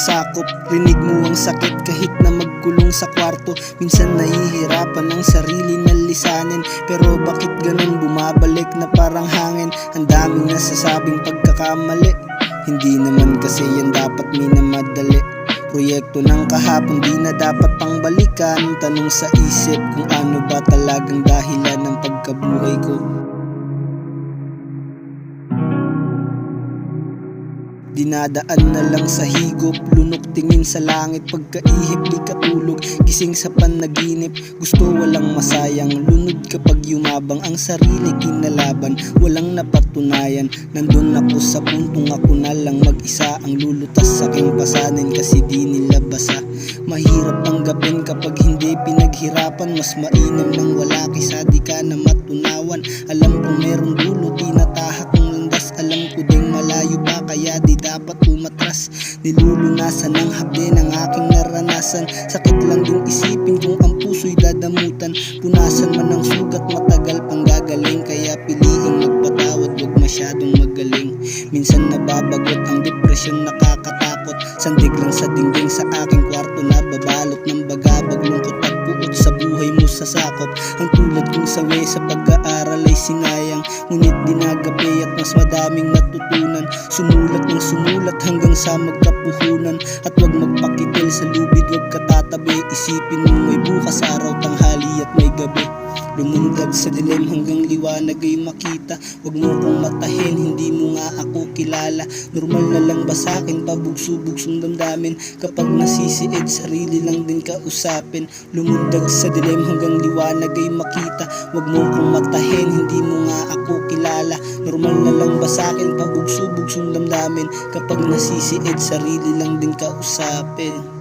sumasakop. Rinig mo ang sakit kahit na magkulong sa kwarto. Minsan nahihirapan ang sarili na lisanin, pero bakit ganun bumabalik na parang hangin? Ang daming nasasabing pagkakamali, hindi naman kasi yan dapat minamadali. Proyekto ng kahapon di na dapat pang balikan. Tanong sa isip kung ano ba talagang dahilan ng pagkabuhay ko. Dinadaan na lang sa higop, lunok tingin sa langit. Pagkaihip di katulog, gising sa panaginip. Gusto walang masayang, lunod kapag yumabang. Ang sarili kinalaban, walang napatunayan. Nandun ako sa puntong ako na lang mag-isa ang lulutas sa aking pasanin kasi di nila basa. Mahirap tanggapin kapag hindi pinaghirapan. Mas mainam nang wala kaysa di ka na matunawan. Alam kong merong dulo, tinatahak ng landas. Alam ko ding malayo pa kaya di dapat umatras. Nilulunasan ng hapde ng aking naranasan. Sakit lang din isipin kung ang puso'y dadamutan. Punasan man ng sugat, matagal pang gagaling. Kaya piliing magpatawad, wag masyadong magaling. Minsan nababagot ang depresyon, nakakatakot. Sandig lang sa dingding sa aking kwarto, nababalot ng bagabag, lungkot at puot sa buhay mo sa sakop. Ang tulad kong sawi sa pag-aaral ay sinayang, ngunit dinagapi at mas madaming natutunan. Sumulat ng sumulat hanggang sa magkapuhunan. At wag magpakitil sa lubid, wag katatabi. Isipin mo may bukas araw, tanghali at may gabi. Lumundag sa dilim hanggang liwanag ay makita. Wag mo kong matahin, hindi mo nga ako kilala. Normal na lang ba sa'kin pabugso-bugsong damdamin? Kapag nasisiid, sarili lang din kausapin. Lumundag sa dilim hanggang liwanag ay makita. Wag mo kong matahin, hindi mo nga ako kilala. Normal na lang ba sa'kin pabugso-bugsong damdamin? Kapag nasisiid, sarili lang din kausapin.